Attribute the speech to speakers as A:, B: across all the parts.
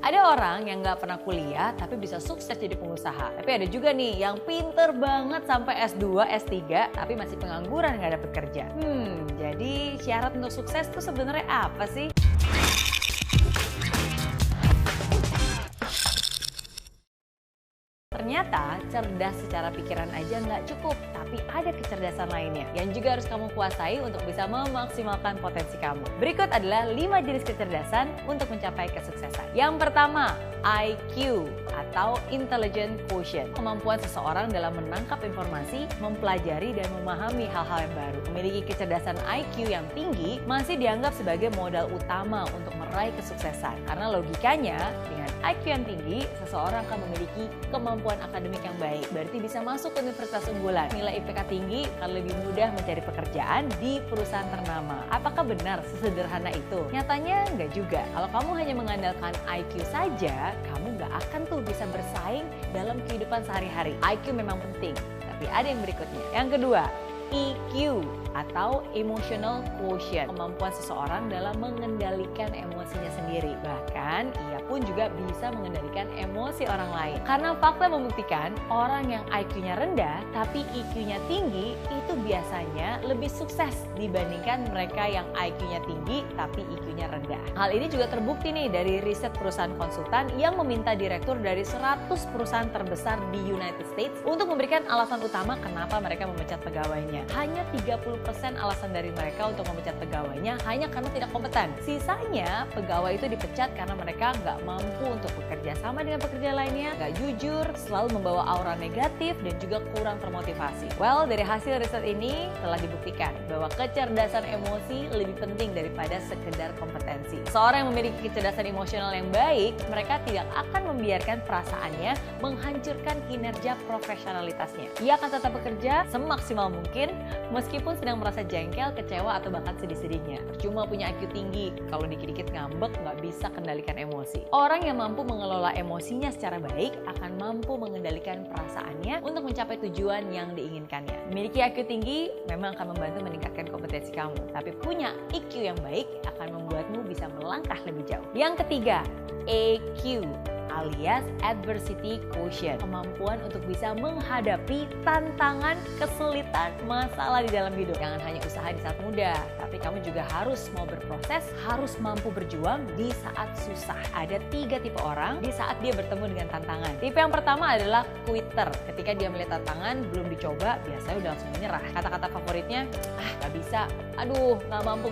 A: Ada orang yang nggak pernah kuliah tapi bisa sukses jadi pengusaha. Tapi ada juga nih yang pinter banget sampai S2, S3 tapi masih pengangguran nggak dapet kerja. Jadi syarat untuk sukses tuh sebenarnya apa sih? Ternyata cerdas secara pikiran aja nggak cukup, tapi ada kecerdasan lainnya yang juga harus kamu kuasai untuk bisa memaksimalkan potensi kamu. Berikut adalah 5 jenis kecerdasan untuk mencapai kesuksesan. Yang pertama, IQ atau Intelligent Quotient. Kemampuan seseorang dalam menangkap informasi, mempelajari dan memahami hal-hal yang baru. Memiliki kecerdasan IQ yang tinggi masih dianggap sebagai modal utama untuk meraih kesuksesan. Karena logikanya, dengan IQ yang tinggi, seseorang akan memiliki kemampuan akademik yang baik. Berarti bisa masuk ke universitas unggulan. Nilai IPK tinggi akan lebih mudah mencari pekerjaan di perusahaan ternama. Apakah benar sesederhana itu? Nyatanya enggak juga. Kalau kamu hanya mengandalkan IQ saja, kamu nggak akan tuh bisa bersaing dalam kehidupan sehari-hari. IQ memang penting, tapi ada yang berikutnya. Yang kedua, EQ atau Emotional Quotient. Kemampuan seseorang dalam mengendalikan emosinya sendiri. Bahkan ia pun juga bisa mengendalikan emosi orang lain. Karena fakta membuktikan orang yang IQ-nya rendah tapi EQ-nya tinggi itu biasanya lebih sukses dibandingkan mereka yang IQ-nya tinggi tapi EQ-nya rendah. Hal ini juga terbukti nih dari riset perusahaan konsultan yang meminta direktur dari 100 perusahaan terbesar di United States untuk memberikan alasan utama kenapa mereka memecat pegawainya. Hanya 30% alasan dari mereka untuk memecat pegawainya hanya karena tidak kompeten. Sisanya, pegawai itu dipecat karena mereka nggak mampu untuk bekerja sama dengan pekerja lainnya, nggak jujur, selalu membawa aura negatif, dan juga kurang termotivasi. Well, dari hasil riset ini telah dibuktikan bahwa kecerdasan emosi lebih penting daripada sekedar kompetensi. Seorang yang memiliki kecerdasan emosional yang baik, mereka tidak akan membiarkan perasaannya menghancurkan kinerja profesionalitasnya. Ia akan tetap bekerja semaksimal mungkin meskipun sedang merasa jengkel, kecewa, atau bahkan sedih-sedihnya. Percuma punya IQ tinggi, kalau dikit-dikit ngambek nggak bisa kendalikan emosi. Orang yang mampu mengelola emosinya secara baik akan mampu mengendalikan perasaannya untuk mencapai tujuan yang diinginkannya. Memiliki IQ tinggi memang akan membantu meningkatkan kompetensi kamu, tapi punya EQ yang baik akan membuatmu bisa melangkah lebih jauh. Yang ketiga, EQ alias Adversity Quotient. Kemampuan untuk bisa menghadapi tantangan, kesulitan, masalah di dalam hidup. Jangan hanya usaha di saat muda, tapi kamu juga harus mau berproses, harus mampu berjuang di saat susah. Ada 3 tipe orang di saat dia bertemu dengan tantangan. Tipe yang pertama adalah quitter. Ketika dia melihat tantangan, belum dicoba, biasanya udah langsung menyerah. Kata-kata favoritnya, gak bisa, aduh, gak mampu,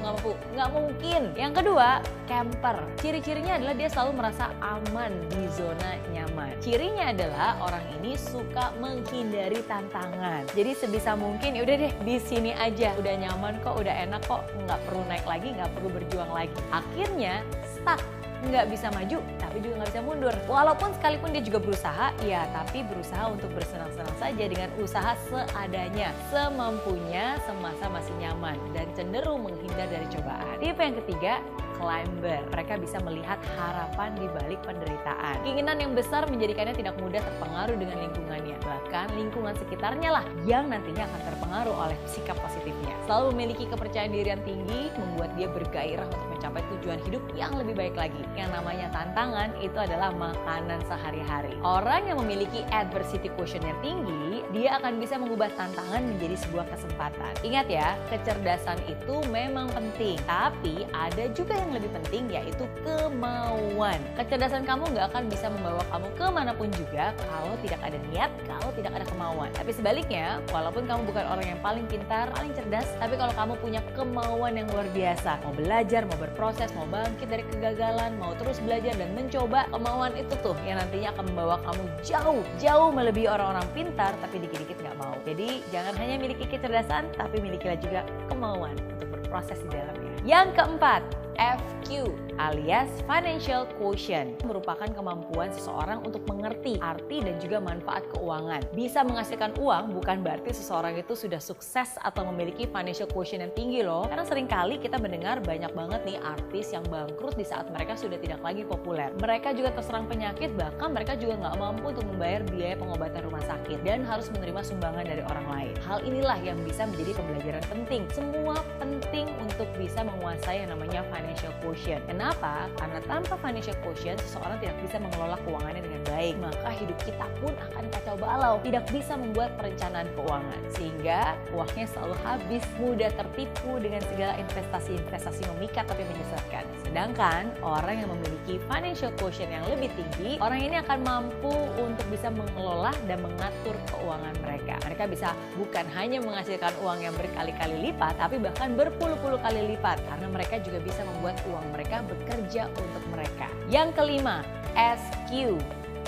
A: gak mungkin. Yang kedua, camper. Ciri-cirinya adalah dia selalu merasa aman di zona nyaman. Cirinya adalah orang ini suka menghindari tantangan. Jadi sebisa mungkin ya udah deh di sini aja. Udah nyaman kok, udah enak kok, nggak perlu naik lagi, nggak perlu berjuang lagi. Akhirnya stuck. Nggak bisa maju, tapi juga nggak bisa mundur. Walaupun sekalipun dia juga berusaha, ya tapi berusaha untuk bersenang-senang saja dengan usaha seadanya, semampunya, semasa masih nyaman, dan cenderung menghindar dari cobaan. Tipe yang ketiga, climber. Mereka bisa melihat harapan di balik penderitaan. Keinginan yang besar menjadikannya tidak mudah terpengaruh dengan lingkungannya. Bahkan lingkungan sekitarnya lah yang nantinya akan terpengaruh oleh sikap positifnya. Selalu memiliki kepercayaan diri yang tinggi, membuat dia bergairah untuk mencapai tujuan hidup yang lebih baik lagi. Yang namanya tantangan itu adalah makanan sehari-hari. Orang yang memiliki adversity quotient yang tinggi, dia akan bisa mengubah tantangan menjadi sebuah kesempatan. Ingat ya, kecerdasan itu memang penting, tapi ada juga yang lebih penting, yaitu kemauan. Kecerdasan kamu nggak akan bisa membawa kamu kemanapun juga kalau tidak ada niat, kalau tidak ada kemauan. Tapi sebaliknya, walaupun kamu bukan orang yang paling pintar, paling cerdas, tapi kalau kamu punya kemauan yang luar biasa, mau belajar, mau berproses, mau bangkit dari kegagalan, mau terus belajar dan mencoba, kemauan itu tuh yang nantinya akan membawa kamu jauh melebihi orang-orang pintar tapi dikit-dikit nggak mau. Jadi jangan hanya miliki kecerdasan, tapi milikilah juga kemauan untuk berproses di dalamnya. Yang keempat, FQ alias Financial Quotient merupakan kemampuan seseorang untuk mengerti arti dan juga manfaat keuangan. Bisa menghasilkan uang bukan berarti seseorang itu sudah sukses atau memiliki financial quotient yang tinggi loh. Karena seringkali kita mendengar banyak banget nih artis yang bangkrut di saat mereka sudah tidak lagi populer. Mereka juga terserang penyakit, bahkan mereka juga nggak mampu untuk membayar biaya pengobatan rumah sakit dan harus menerima sumbangan dari orang lain. Hal inilah yang bisa menjadi pembelajaran penting. Semua penting untuk bisa menguasai yang namanya financial quotient. Kenapa? Karena tanpa financial quotient, seseorang tidak bisa mengelola keuangannya dengan baik. Maka hidup kita pun akan kacau balau, tidak bisa membuat perencanaan keuangan. Sehingga uangnya selalu habis, mudah tertipu dengan segala investasi-investasi memikat tapi menyesatkan. Sedangkan orang yang memiliki financial quotient yang lebih tinggi, orang ini akan mampu untuk bisa mengelola dan mengatur keuangan mereka. Mereka bisa bukan hanya menghasilkan uang yang berkali-kali lipat, tapi bahkan berpuluh-puluh kali lipat karena mereka juga bisa membuat uang mereka bekerja untuk mereka. Yang kelima, SQ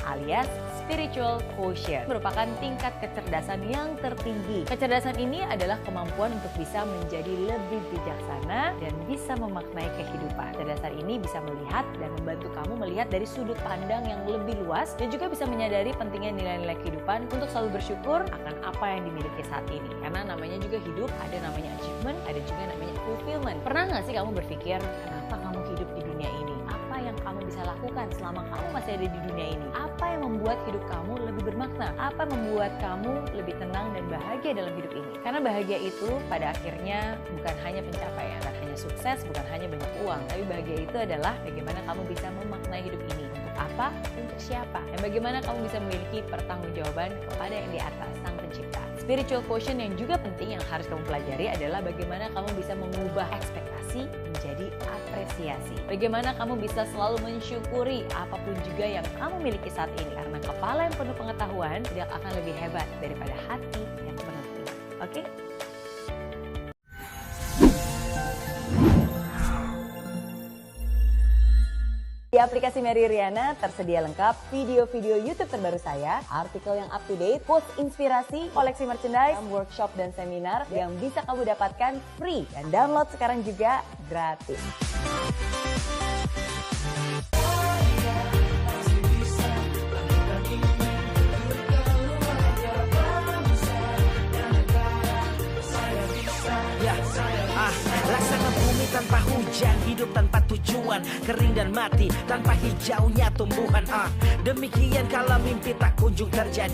A: alias spiritual quotient merupakan tingkat kecerdasan yang tertinggi. Kecerdasan ini adalah kemampuan untuk bisa menjadi lebih bijaksana dan bisa memaknai kehidupan. Kecerdasan ini bisa melihat dan membantu kamu melihat dari sudut pandang yang lebih luas dan juga bisa menyadari pentingnya nilai-nilai kehidupan untuk selalu bersyukur akan apa yang dimiliki saat ini. Karena namanya juga hidup, ada namanya achievement, ada juga namanya fulfillment. Pernah nggak sih kamu berpikir, kenapa kamu hidup di dunia ini? Apa yang kamu bisa lakukan selama kamu masih ada di dunia ini? Apa yang membuat hidup kamu lebih bermakna? Apa yang membuat kamu lebih tenang dan bahagia dalam hidup ini? Karena bahagia itu pada akhirnya bukan hanya pencapaian, bukan hanya sukses, bukan hanya banyak uang. Tapi bahagia itu adalah bagaimana kamu bisa memaknai hidup ini. Untuk apa? Untuk siapa? Dan bagaimana kamu bisa memiliki pertanggungjawaban kepada yang di atas, Sang Pencipta. Spiritual quotient yang juga penting yang harus kamu pelajari adalah bagaimana kamu bisa mengubah ekspektasi menjadi apresiasi. Bagaimana kamu bisa selalu mensyukuri apapun juga yang kamu miliki saat ini. Karena kepala yang penuh pengetahuan tidak akan lebih hebat daripada hati yang penuh iman. Oke? Di aplikasi Mary Riana tersedia lengkap video-video YouTube terbaru saya, artikel yang up to date, post inspirasi, koleksi merchandise, workshop dan seminar yang bisa kamu dapatkan free dan download sekarang juga gratis.
B: Laksana bumi tanpa hujan, hidup tanpa tujuan, kering dan mati tanpa hijaunya tumbuhan. Demikian kalau mimpi tak kunjung terjadi.